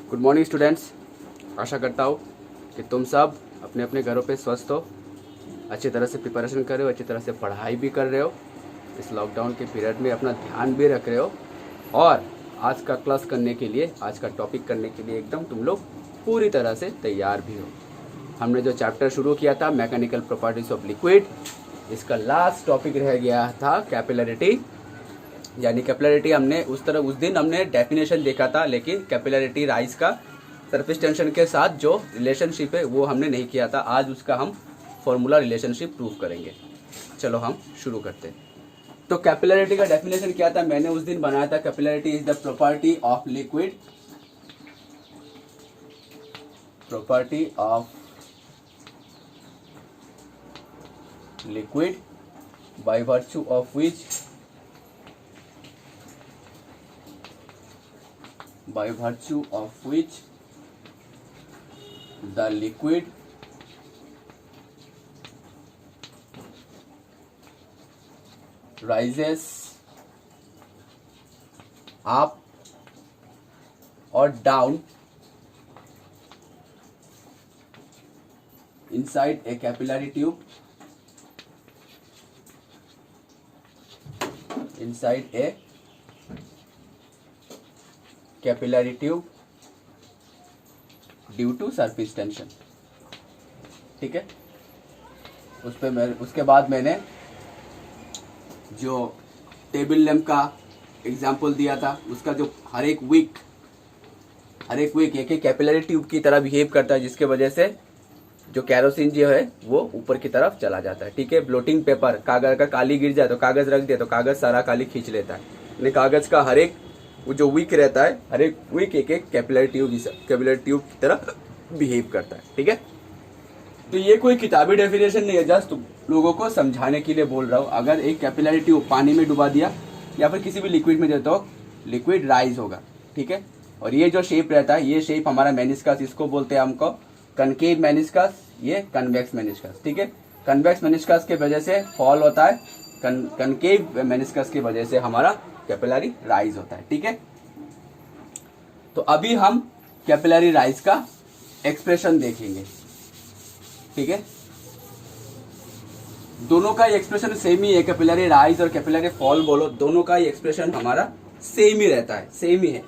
Good morning students. आशा करता हूँ कि तुम सब अपने अपने घरों पे स्वस्थ हो, अच्छी तरह से प्रिपरेशन कर रहे हो, अच्छी तरह से पढ़ाई भी कर रहे हो, इस लॉकडाउन के पीरियड में अपना ध्यान भी रख रहे हो और आज का क्लास करने के लिए, आज का टॉपिक करने के लिए एकदम तुम लोग पूरी तरह से तैयार भी हो। हमने जो चैप्टर शुरू किया था मैकेनिकल प्रॉपर्टीज ऑफ लिक्विड, इसका लास्ट टॉपिक रह गया था कैपिलरिटी। यानी कैपिलरिटी हमने उस दिन हमने डेफिनेशन देखा था, लेकिन कैपिलरिटी राइज का सरफेस टेंशन के साथ जो रिलेशनशिप है वो हमने नहीं किया था। आज उसका हम फॉर्मूला रिलेशनशिप प्रूव करेंगे। चलो हम शुरू करते हैं। तो कैपिलरिटी का डेफिनेशन क्या था, मैंने उस दिन बनाया था। Capillarity is the property of liquid, property of liquid by virtue of which the liquid rises up or down inside a capillary tube, inside a capillary tube due to surface tension। ठीक है, उसके बाद मैंने जो table lamp का example दिया था, उसका जो हर एक वीक एक कैपिलरी ट्यूब की तरह बिहेव करता है, जिसके वजह से जो कैरोसिन जो है वो ऊपर की तरफ चला जाता है। ठीक है, ब्लोटिंग पेपर, कागज का काली गिर जाए तो कागज रख दे तो कागज सारा काली खींच लेता है। कागज का हर एक वो जो वीक रहता है, हर एक वीक एक कैपिलरी ट्यूब की तरह बिहेव करता है। ठीक है, तो ये कोई किताबी डेफिनेशन नहीं है, जस्ट लोगों को समझाने के लिए बोल रहा हूँ। अगर एक कैपिलरी ट्यूब पानी में डुबा दिया या फिर किसी भी लिक्विड में दे तो लिक्विड राइज होगा। ठीक है, और ये जो शेप रहता है, ये शेप हमारा मेनिस्कस, इसको बोलते हैं हमको कनकेव मेनिस्कस, ये कन्वेक्स मेनिस्कस। ठीक है, कन्वेक्स मेनिस्कस के वजह से फॉल होता है, कनकेव मेनिस्कस की वजह से हमारा कैपिलरी राइज होता है। ठीक है, तो अभी हम कैपिलरी राइज का एक्सप्रेशन देखेंगे। ठीक है, दोनों का एक्सप्रेशन सेम ही है, कैपिलरी राइज और कैपिलरी फॉल बोलो, दोनों का एक्सप्रेशन हमारा सेम ही रहता है, सेम ही है।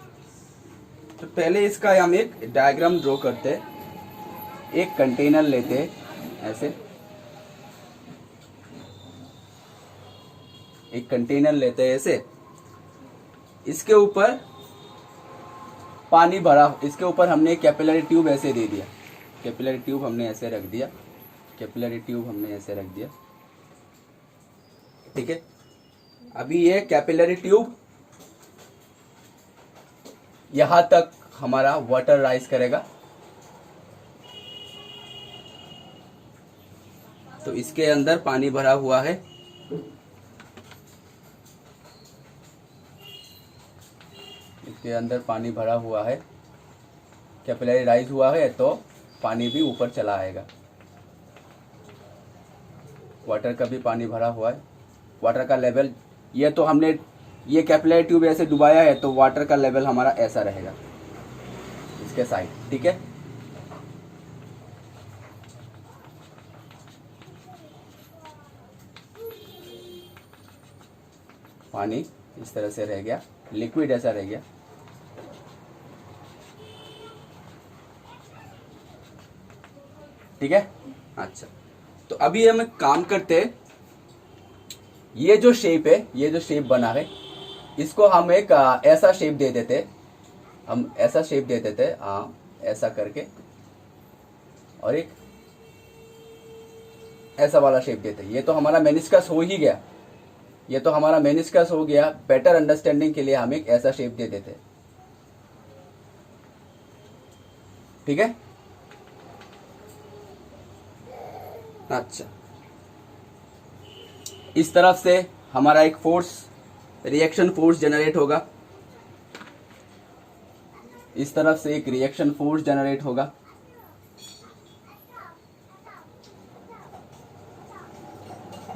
तो पहले इसका हम एक डायग्राम ड्रॉ करते हैं। एक कंटेनर लेते हैं, ऐसे एक कंटेनर लेते हैं ऐसे, इसके ऊपर पानी भरा, इसके ऊपर हमने कैपिलरी ट्यूब ऐसे दे दिया, कैपिलरी ट्यूब हमने ऐसे रख दिया, कैपिलरी ट्यूब हमने ऐसे रख दिया। ठीक है, अभी ये कैपिलरी ट्यूब यहां तक हमारा वाटर राइज करेगा, तो इसके अंदर पानी भरा हुआ है, इसके अंदर पानी भरा हुआ है, कैपिलरी राइज हुआ है तो पानी भी ऊपर चला आएगा। वाटर का भी पानी भरा हुआ है, वाटर का लेवल, ये तो हमने ये कैपिलरी ट्यूब ऐसे डुबाया है तो वाटर का लेवल हमारा ऐसा रहेगा इसके साइड। ठीक है, पानी इस तरह से रह गया, लिक्विड ऐसा रह गया। ठीक है, अच्छा, तो अभी हम एक काम करते हैं, ये जो शेप है, ये जो शेप बना है, इसको हम एक ऐसा शेप दे देते, हम ऐसा शेप दे देते, ऐसा करके, और एक ऐसा वाला शेप देते। ये तो हमारा मेनिस्कस हो ही गया, ये तो हमारा मेनिस्कस हो गया। बेटर अंडरस्टैंडिंग के लिए हम एक ऐसा शेप दे देते। ठीक है, अच्छा, इस तरफ से हमारा एक फोर्स, रिएक्शन फोर्स जनरेट होगा, इस तरफ से एक रिएक्शन फोर्स जनरेट होगा,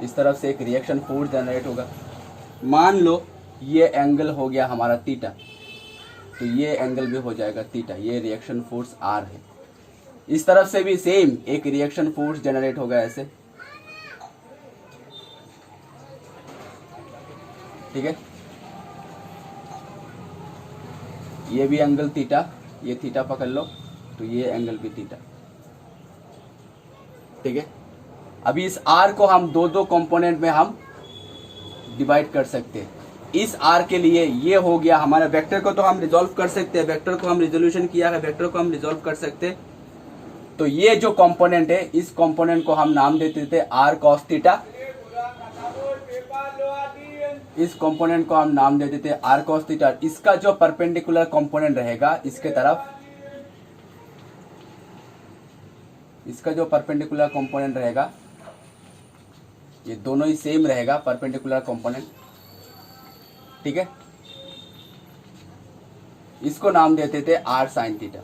इस तरफ से एक रिएक्शन फोर्स जनरेट होगा। मान लो ये एंगल हो गया हमारा थीटा, तो ये एंगल भी हो जाएगा थीटा। ये रिएक्शन फोर्स आर है। इस तरफ से भी सेम एक रिएक्शन फोर्स जनरेट होगा ऐसे, ठीक है। ये भी एंगल थीटा, ये थीटा पकड़ लो तो ये एंगल भी थीटा, ठीक है। अभी इस आर को हम दो दो कंपोनेंट में हम डिवाइड कर सकते हैं। इस आर के लिए ये हो गया हमारा, वेक्टर को तो हम रिजॉल्व कर सकते हैं, वेक्टर को हम रिजोल्यूशन किया है, वेक्टर को हम रिजॉल्व कर सकते हैं। तो ये जो कंपोनेंट है, इस कंपोनेंट को हम नाम देते थे आर कॉस थीटा, इस कंपोनेंट को हम नाम देते थे आर कॉस थीटा। इसका जो परपेंडिकुलर कंपोनेंट रहेगा इसके तरफ, इसका जो परपेंडिकुलर कंपोनेंट रहेगा, ये दोनों ही सेम रहेगा परपेंडिकुलर कंपोनेंट, ठीक है। इसको नाम देते थे आर साइन थीटा।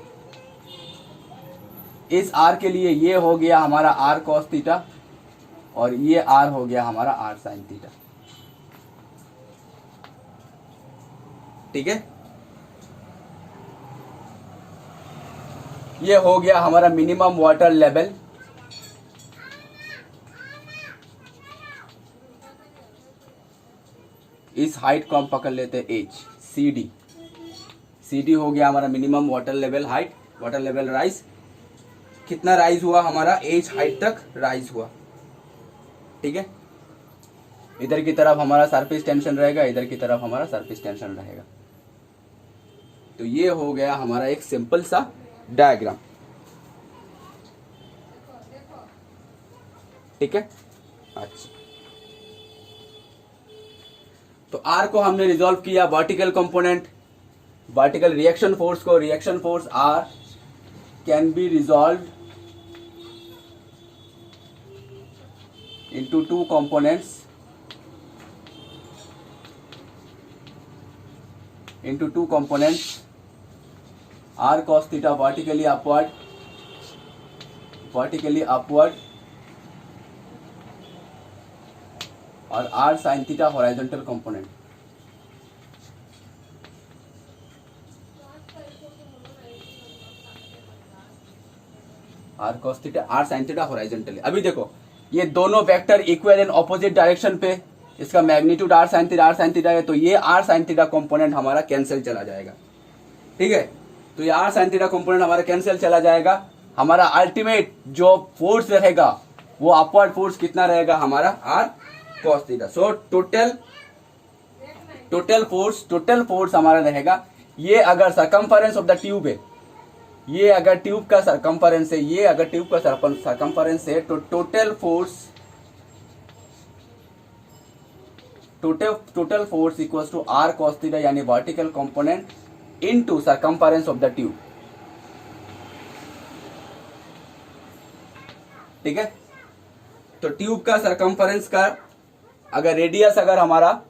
इस आर के लिए ये हो गया हमारा आर कॉस थीटा और ये आर हो गया हमारा आर साइन थीटा, ठीक है। ये हो गया हमारा मिनिमम वाटर लेवल। इस हाइट को हम पकड़ लेते हैं H, C D. C D हो गया हमारा minimum water level height, water level rise. कितना राइज हुआ हमारा, एच हाइट तक राइज हुआ, ठीक है। इधर की तरफ हमारा सरफेस टेंशन रहेगा, इधर की तरफ हमारा सरफेस टेंशन रहेगा। तो ये हो गया हमारा एक सिंपल सा डायग्राम, ठीक है। अच्छा, तो आर को हमने रिजॉल्व किया, vertical component, vertical reaction force को, reaction force are can be resolve into two components, r cos theta vertically upward और r sin theta horizontal component। r cos theta r sin theta horizontally। अभी देखो ये दोनों vector equal and opposite direction पे, इसका magnitude are sine theta है, तो ये आर साइन थीटा कंपोनेंट हमारा कैंसिल चला जाएगा, ठीक है। तो ये आर साइन थीटा कंपोनेंट हमारा कैंसिल चला जाएगा। हमारा अल्टीमेट जो फोर्स रहेगा वो अपवर्ड फोर्स कितना रहेगा हमारा, R cos theta. So total force हमारा रहेगा, ये अगर सरकमफेरेंस ऑफ द ट्यूब है, ये अगर ट्यूब का सरकमफेरेंस है, ये अगर ट्यूब का सरकमफेरेंस है, तो total force equals to r cos theta, यानी vertical component into circumference of the tube, ठीक है। तो ट्यूब का सरकमफेरेंस का अगर रेडियस अगर हमारा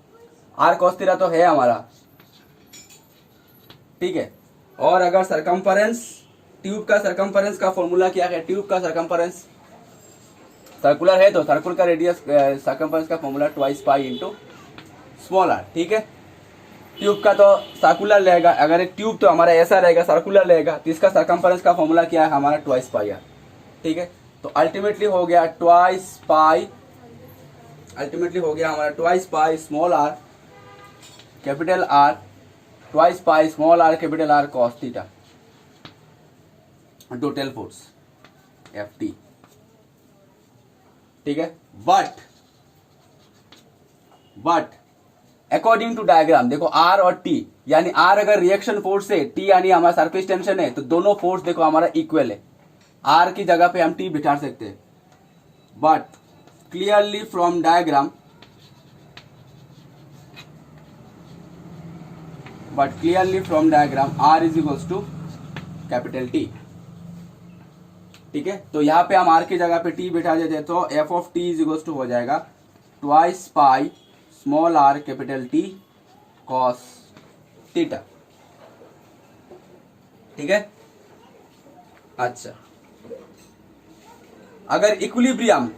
आर कॉस थीटा तो है हमारा, ठीक है। और अगर सरकमफेरेंस, ट्यूब का सरकमफेरेंस का फॉर्मूला क्या है, ट्यूब का सरकमफेरेंस सर्कुलर है तो सर्कुलर का रेडियस सरकमफेरेंस का formula twice pi into small R, ठीक है। ट्यूब का तो सर्कुलर रहेगा, अगर एक ट्यूब तो हमारा ऐसा रहेगा सर्कुलर रहेगा, तो इसका सरकमफेरेंस का फॉर्मूला क्या है हमारा, ट्वाइस पाई आर, ठीक है। तो अल्टीमेटली हो गया twice pi small R capital R, twice pi small R capital R cos theta, total force F T, ठीक है। बट अकॉर्डिंग टू डायग्राम देखो आर और टी, यानी आर अगर रिएक्शन फोर्स है, टी यानी हमारा सरफेस टेंशन है, तो दोनों फोर्स देखो हमारा इक्वल है। आर की जगह पे हम टी बिठा सकते हैं, but clearly from diagram R is equals to capital T, ठीक है। तो यहां पे हम आर की जगह पे टी बिठा देते, तो F of T is equals to हो जाएगा twice pi small R capital T cos theta, ठीक है। अच्छा, अगर इक्विलिब्रियम,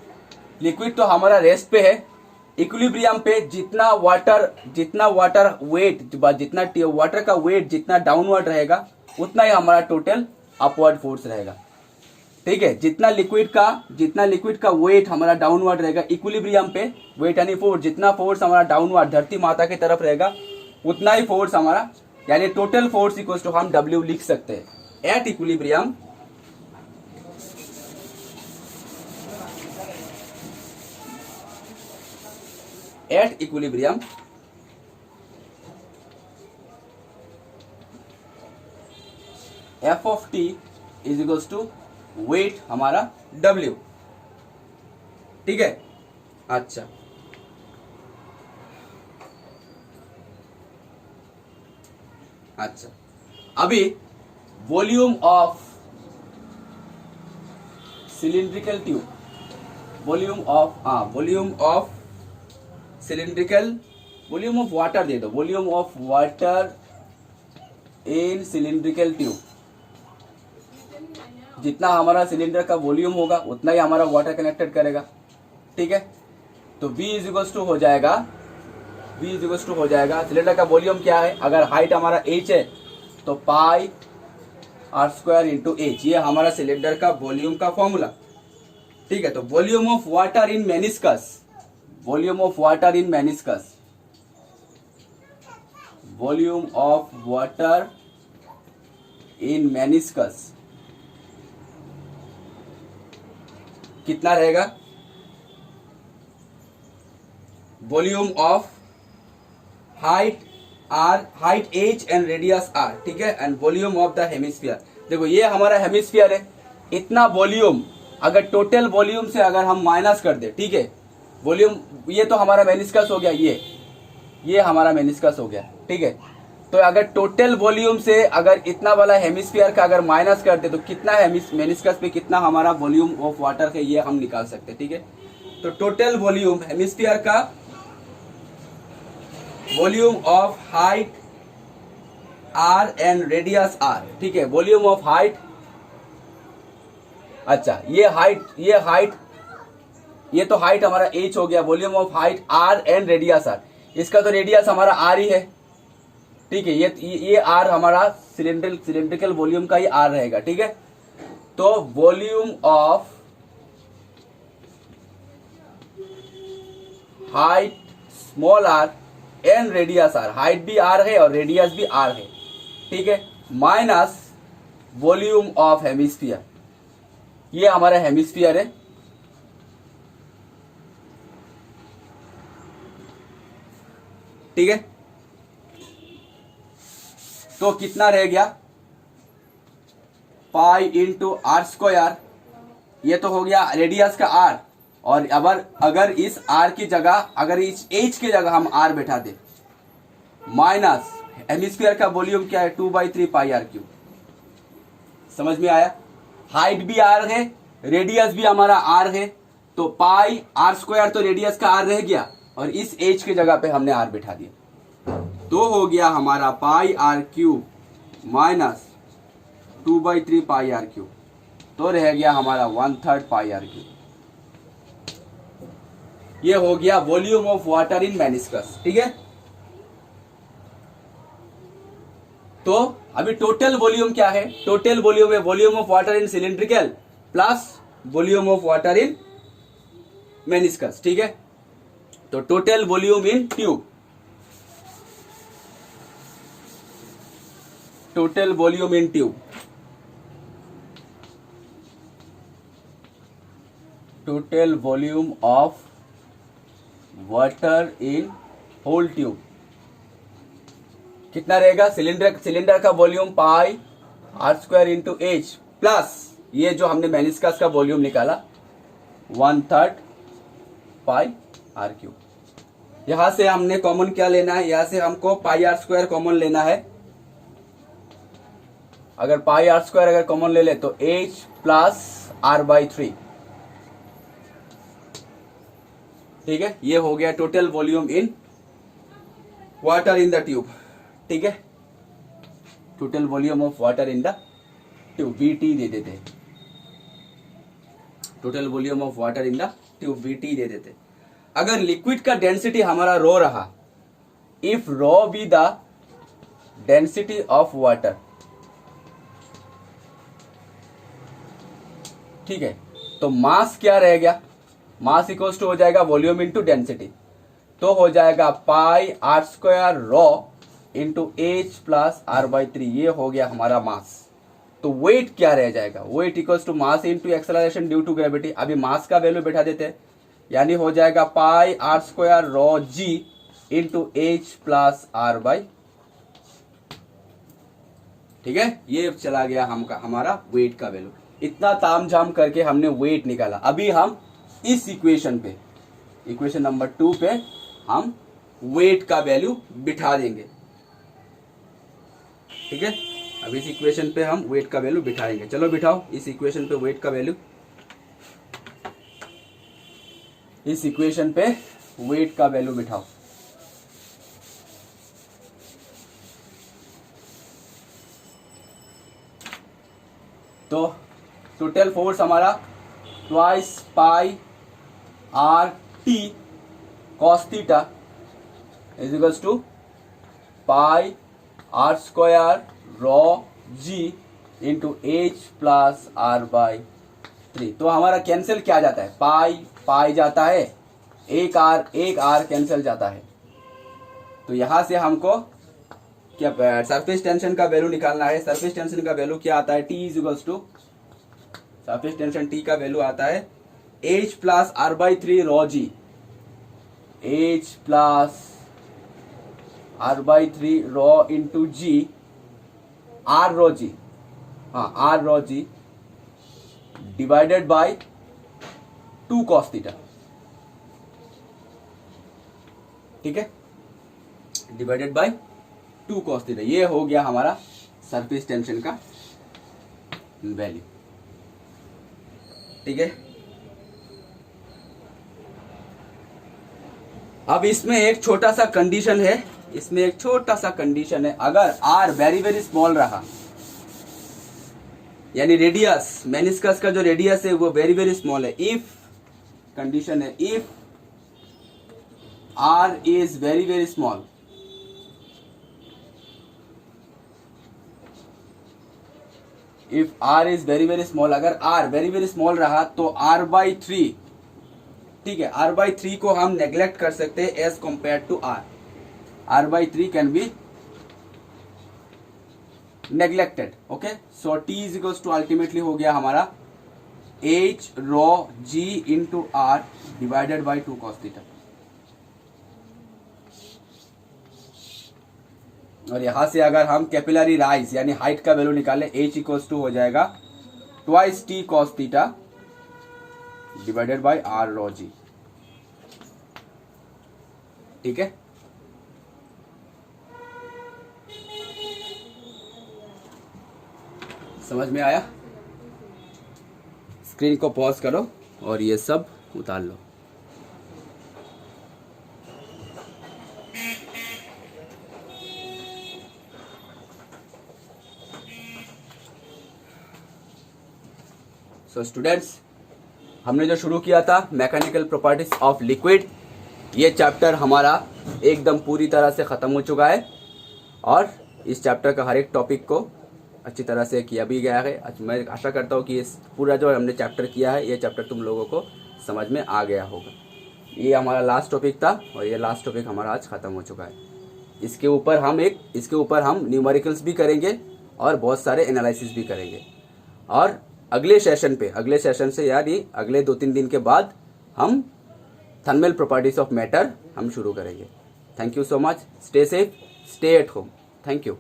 लिक्विड तो हमारा रेस्ट पे है, इक्विलिब्रियम पे जितना वाटर वेट, जितना वाटर का वेट जितना डाउनवर्ड रहेगा उतना ही हमारा टोटल अपवर्ड फोर्स रहेगा। ठीक है, जितना लिक्विड का वेट हमारा डाउनवर्ड रहेगा इक्विलिब्रियम पे, वेट यानी फोर्स, जितना फोर्स हमारा डाउनवर्ड धरती माता की तरफ रहेगा उतना ही फोर्स हमारा, यानी टोटल फोर्स इक्वल्स टू हम W लिख सकते हैं। At equilibrium F of t is equals to weight हमारा W। ठीक है, अच्छा अभी volume of cylindrical tube, volume of water दे दो, volume of water in cylindrical tube. जितना हमारा सिलेंडर का वॉल्यूम होगा उतना ही हमारा वाटर कनेक्टेड करेगा। ठीक है, तो V इज इक्वल्स टू हो जाएगा सिलेंडर का वॉल्यूम क्या है, अगर हाइट हमारा h है तो पाई r स्क्वायर इंटू एच, ये हमारा सिलेंडर का वॉल्यूम का फॉर्मूला। ठीक है, तो volume of water in meniscus, कितना रहेगा, volume of height h and radius r। ठीक है, and volume of the hemisphere. देखो ये हमारा हेमिस्फीयर है, इतना वॉल्यूम अगर टोटल वॉल्यूम से अगर हम माइनस कर दे, ठीक है, वॉल्यूम ये तो हमारा मेनिस्कस हो गया, ये हमारा मेनिस्कस हो गया। ठीक है, तो अगर टोटल वॉल्यूम से अगर इतना वाला हेमिस्फीयर का अगर माइनस कर दे तो कितना मेनिस्कस पे कितना हमारा वॉल्यूम ऑफ वाटर है ये हम निकाल सकते हैं। ठीक है, तो टोटल वॉल्यूम हेमिस्फीयर का, volume of height r and radius r। ठीक है, वॉल्यूम ऑफ हाइट, अच्छा ये तो हाइट हमारा h हो गया, volume of height r and radius r, इसका तो रेडियस हमारा r ही है। ठीक है, ये r हमारा सिलेंड्रिकल वॉल्यूम का ही r रहेगा। ठीक है, तो volume of height small r and radius r, height भी r है और रेडियस भी r है। ठीक है, माइनस वॉल्यूम ऑफ हेमिस्फीयर, ये हमारा हेमिस्फीयर है। ठीक है, तो कितना रह गया, पाई इंटू r स्क्वायर, ये तो हो गया रेडियस का r, और अगर इस r की जगह, अगर इस h की जगह हम r बैठा दे, माइनस हेमिस्फीयर का वॉल्यूम क्या है 2/3 पाई r क्यूब। समझ में आया, हाइट भी r है, रेडियस भी हमारा r है, तो पाई r स्क्वायर तो रेडियस का r रह गया और इस h की जगह पे हमने r बैठा दिया, तो हो गया हमारा पाई r क्यूब माइनस 2/3 पाई r क्यूब, तो रह गया हमारा 1/3 पाई r क्यूब। ये हो गया volume of water in meniscus. ठीक है, तो अभी टोटल वॉल्यूम क्या है, टोटल वॉल्यूम है volume of water in cylindrical plus volume of water in meniscus. ठीक है, तो total volume in tube, total volume in tube, total volume of water in whole tube कितना रहेगा, सिलेंडर का volume pi r square into H plus ये जो हमने meniscus का वॉल्यूम निकाला 1/3 पाई r क्यूब। यहां से हमने कॉमन क्या लेना है, यहां से हमको पाई r स्क्वायर कॉमन लेना है। अगर पाई r स्क्वायर अगर कॉमन ले ले तो h प्लस r/3। ठीक है, ये हो गया total volume in water in the tube. ठीक है, total volume of water in the tube VT दे देते, total volume of water in the tube VT दे देते। अगर लिक्विड का डेंसिटी हमारा रो रहा, if rho be the density of water, ठीक है, तो मास क्या रह गया, मास इक्वल्स टू हो जाएगा वॉल्यूम इंटू डेंसिटी, तो हो जाएगा pi are square rho into H plus are by 3, ये हो गया हमारा मास। तो वेट क्या रह जाएगा, weight equals to mass into acceleration due to gravity. अभी मास का वैल्यू बैठा देते हैं, यानी हो जाएगा pi are square rho ji into H plus are by, ठीक है, ये चला गया हमारा वेट का वैल्यू। इतना तामझाम करके हमने वेट निकाला। अभी हम इस इक्वेशन पे, इक्वेशन नंबर 2 पे हम वेट का वैल्यू बिठा देंगे, ठीक है। अब इस इक्वेशन पे हम वेट का वैल्यू बिठाएंगे। चलो बिठाओ इस इक्वेशन पे वेट का वैल्यू, इस इक्वेशन पे वेट का वैल्यू बिठाओ। तो टोटल फोर्स हमारा twice pi R T cos theta is equals to pi are square rho ji into H plus are by 3। तो हमारा कैंसिल क्या जाता है, पाई पाई जाता है, एक आर कैंसिल जाता है। तो यहां से हमको क्या सरफेस टेंशन का वैल्यू निकालना है। सरफेस टेंशन का वैल्यू क्या आता है, T is equals to, surface tension T का वैल्यू आता है h plus are by 3 rho g, h plus are by 3 rho into g, r rho g, हाँ r rho g divided by 2 cos theta, ठीक है, divided by 2 cos theta. ये हो गया हमारा सरफेस टेंशन का वैल्यू, ठीक है। अब इसमें एक छोटा सा कंडीशन है, इसमें एक छोटा सा कंडीशन है, अगर आर वेरी वेरी स्मॉल रहा, यानी रेडियस, मेनिस्कस का जो रेडियस है वो वेरी वेरी स्मॉल है, इफ कंडीशन है if R is very very small, if R is very very small, अगर आर वेरी वेरी स्मॉल रहा तो आर बाई 3, ठीक है, आर बाई 3 को हम नेग्लेक्ट कर सकते हैं as compare to r by 3 can be neglected, okay. So T is equals to ultimately हो गया हमारा h rho ji into r divided by 2 cos theta. और यहां से अगर हम कैपिलरी राइज यानी हाइट का वैल्यू निकाले, एच इक्वल्स टू हो जाएगा twice T cos theta divided by r rho g, ठीक है। समझ में आया? स्क्रीन को पॉज करो और ये सब उतार लो। सो स्टूडेंट्स, हमने जो शुरू किया था मैकेनिकल प्रॉपर्टीज ऑफ लिक्विड, ये चैप्टर हमारा एकदम पूरी तरह से ख़त्म हो चुका है और इस चैप्टर का हर एक टॉपिक को अच्छी तरह से किया भी गया है। मैं आशा करता हूँ कि इस पूरा जो हमने चैप्टर किया है, ये चैप्टर तुम लोगों को समझ में आ गया होगा। ये हमारा लास्ट टॉपिक था और ये लास्ट टॉपिक हमारा आज ख़त्म हो चुका है। इसके ऊपर हम न्यूमेरिकल्स भी करेंगे और बहुत सारे एनालिसिस भी करेंगे। और अगले सेशन से यानी अगले 2-3 दिन के बाद हम थर्मल प्रॉपर्टीज ऑफ मैटर हम शुरू करेंगे। Thank you so much. Stay safe, stay at home. Thank you.